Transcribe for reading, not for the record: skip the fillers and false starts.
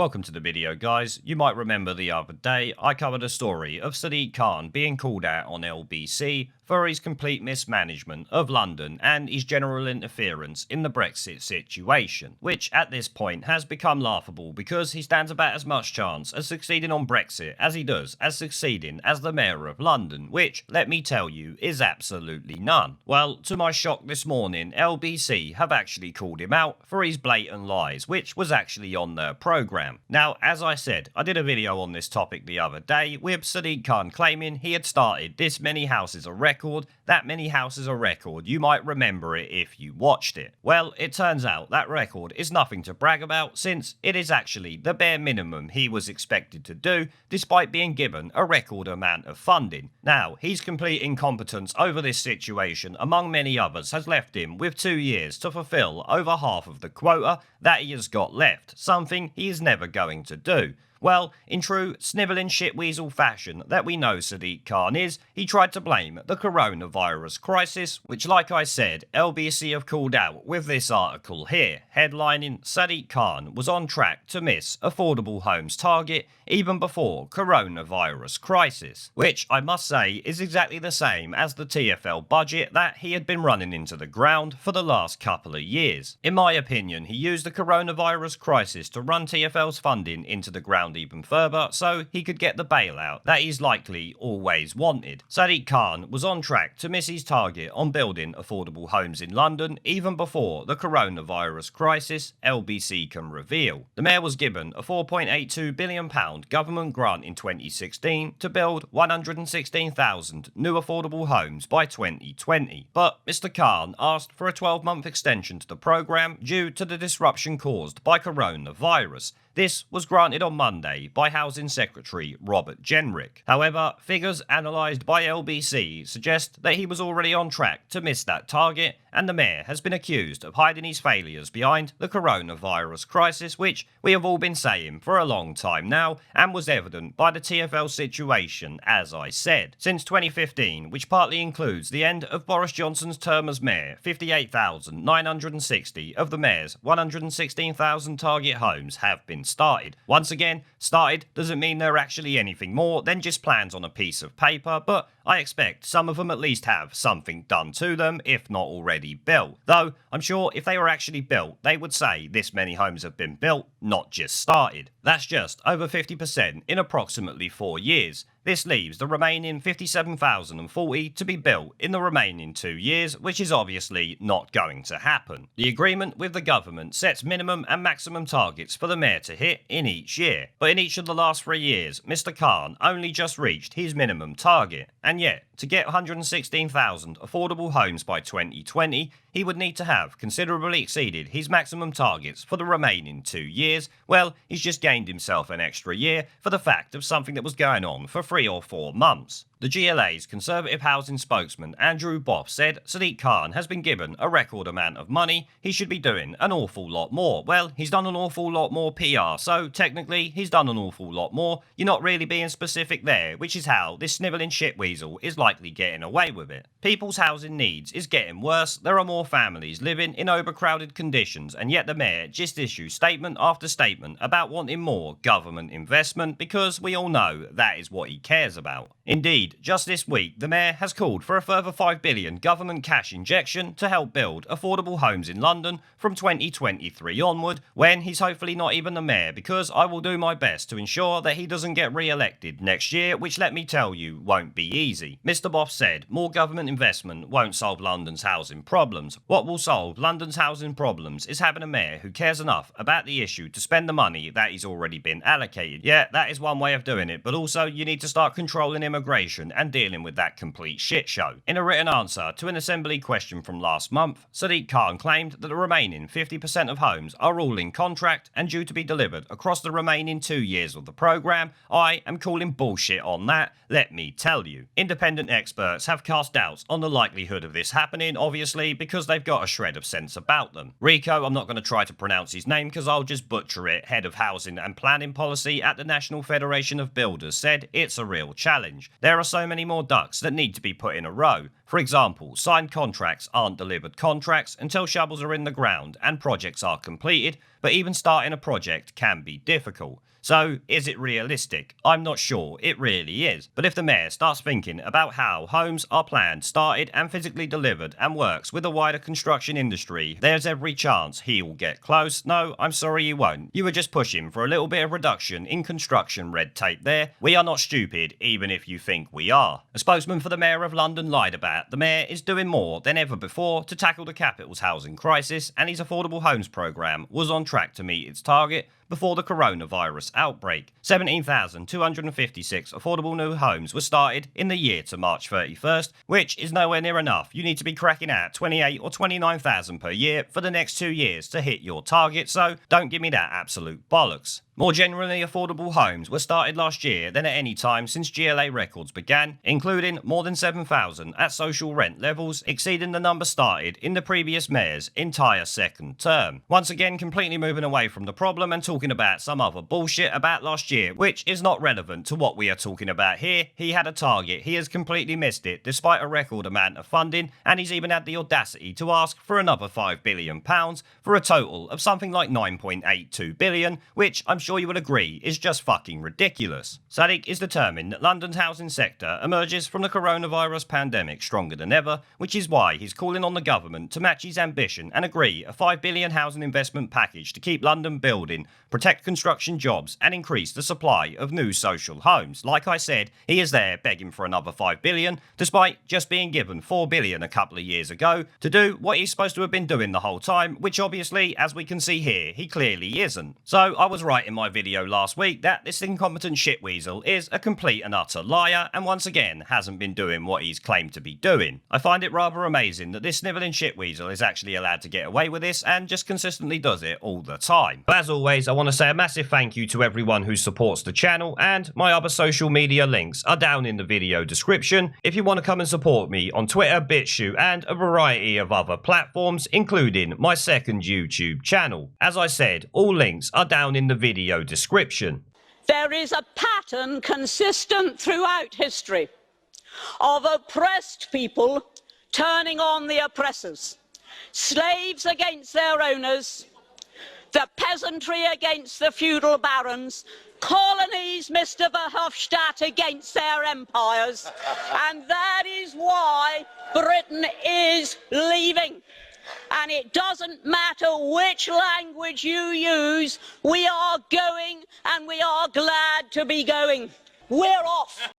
Welcome to the video, guys. You might remember the other day I covered a story of Sadiq Khan being called out on LBC for his complete mismanagement of London and his general interference in the Brexit situation, which at this point has become laughable because he stands about as much chance of succeeding on Brexit as he does as succeeding as the Mayor of London, which, let me tell you, is absolutely none. Well, to my shock this morning, LBC have actually called him out for his blatant lies, which was actually on their programme. Now, as I said, I did a video on this topic the other day with Sadiq Khan claiming he had started this many houses a record, that many houses a record. You might remember it if you watched it. Well, it turns out that record is nothing to brag about, since it is actually the bare minimum he was expected to do, despite being given a record amount of funding. Now, his complete incompetence over this situation, among many others, has left him with 2 years to fulfill over half of the quota that he has got left, something he is never going to do. Well, in true snivelling shitweasel fashion that we know Sadiq Khan is, he tried to blame the coronavirus crisis, which, like I said, LBC have called out with this article here, headlining Sadiq Khan was on track to miss affordable homes target even before coronavirus crisis, which I must say is exactly the same as the TfL budget that he had been running into the ground for the last couple of years. In my opinion, he used the coronavirus crisis to run TfL's funding into the ground even further so he could get the bailout that he's likely always wanted. Sadiq Khan was on track to miss his target on building affordable homes in London even before the coronavirus crisis, LBC can reveal. The mayor was given a £4.82 billion government grant in 2016 to build 116,000 new affordable homes by 2020, but Mr. Khan asked for a 12-month extension to the programme due to the disruption caused by coronavirus. This was granted on Monday by Housing Secretary Robert Jenrick. However, figures analysed by LBC suggest that he was already on track to miss that target, and the mayor has been accused of hiding his failures behind the coronavirus crisis, which we have all been saying for a long time now, and was evident by the TfL situation, as I said. Since 2015, which partly includes the end of Boris Johnson's term as mayor, 58,960 of the mayor's 116,000 target homes have been started. Once again, started doesn't mean they're actually anything more than just plans on a piece of paper, but I expect some of them at least have something done to them, if not already built. Though, I'm sure if they were actually built, they would say this many homes have been built, not just started. That's just over 50% in approximately 4 years. This leaves the remaining 57,040 to be built in the remaining 2 years, which is obviously not going to happen. The agreement with the government sets minimum and maximum targets for the mayor to hit in each year, but in each of the last 3 years, Mr. Khan only just reached his minimum target, and yet, to get 116,000 affordable homes by 2020, he would need to have considerably exceeded his maximum targets for the remaining 2 years. Well, he's just gained himself an extra year for the fact of something that was going on for 3 or 4 months. The GLA's Conservative Housing spokesman Andrew Boff said Sadiq Khan has been given a record amount of money, he should be doing an awful lot more. Well, he's done an awful lot more PR, so technically he's done an awful lot more. You're not really being specific there, which is how this snivelling shitweasel is likely getting away with it. People's housing needs is getting worse, there are more families living in overcrowded conditions, and yet the mayor just issues statement after statement about wanting more government investment because we all know that is what he cares about. Indeed, just this week, the mayor has called for a further £5 billion government cash injection to help build affordable homes in London from 2023 onward, when he's hopefully not even the mayor, because I will do my best to ensure that he doesn't get re-elected next year, which, let me tell you, won't be easy. Mr. Boff said more government investment won't solve London's housing problems. What will solve London's housing problems is having a mayor who cares enough about the issue to spend the money that he's already been allocated. Yeah, that is one way of doing it, but also you need to start controlling immigration and dealing with that complete shit show. In a written answer to an Assembly question from last month, Sadiq Khan claimed that the remaining 50% of homes are all in contract and due to be delivered across the remaining 2 years of the programme. I am calling bullshit on that, let me tell you. Independent experts have cast doubts on the likelihood of this happening, obviously, because they've got a shred of sense about them. Rico, I'm not going to try to pronounce his name because I'll just butcher it, head of housing and planning policy at the National Federation of Builders, said it's a real challenge. challenge. There are so many more ducks that need to be put in a row. For example, signed contracts aren't delivered contracts until shovels are in the ground and projects are completed, but even starting a project can be difficult. So, is it realistic? I'm not sure, it really is. But if the Mayor starts thinking about how homes are planned, started and physically delivered and works with the wider construction industry, there's every chance he will get close. No, I'm sorry you won't. You were just pushing for a little bit of reduction in construction red tape there. We are not stupid, even if you think we are. A spokesman for the Mayor of London lied about the Mayor is doing more than ever before to tackle the capital's housing crisis, and his affordable homes programme was on track to meet its target before the coronavirus outbreak. 17,256 affordable new homes were started in the year to March 31st, which is nowhere near enough. You need to be cracking out 28 or 29,000 per year for the next 2 years to hit your target, so don't give me that absolute bollocks. More generally, affordable homes were started last year than at any time since GLA records began, including more than 7,000 at social rent levels, exceeding the number started in the previous mayor's entire second term. Once again, completely moving away from the problem and talking about some other bullshit about last year, which is not relevant to what we are talking about here. He had a target, he has completely missed it, despite a record amount of funding, and he's even had the audacity to ask for another £5 billion for a total of something like £9.82 billion, which I'm sure you would agree is just fucking ridiculous. Sadiq is determined that London's housing sector emerges from the coronavirus pandemic stronger than ever, which is why he's calling on the government to match his ambition and agree a £5 billion housing investment package to keep London building, protect construction jobs and increase the supply of new social homes. Like I said, he is there begging for another £5 billion, despite just being given £4 billion a couple of years ago to do what he's supposed to have been doing the whole time, which obviously, as we can see here, he clearly isn't. So I was right in my video last week that this incompetent shitweasel is a complete and utter liar and once again hasn't been doing what he's claimed to be doing. I find it rather amazing that this snivelling shitweasel is actually allowed to get away with this and just consistently does it all the time. But as always, I want to say a massive thank you to everyone who supports the channel, and my other social media links are down in the video description if you want to come and support me on Twitter, BitChute and a variety of other platforms, including my second YouTube channel. As I said, all links are down in the video description. There is a pattern consistent throughout history of oppressed people turning on the oppressors, slaves against their owners, the peasantry against the feudal barons, colonies, Mr. Verhofstadt, against their empires, and that is why Britain is leaving. And it doesn't matter which language you use, we are going and we are glad to be going. We're off.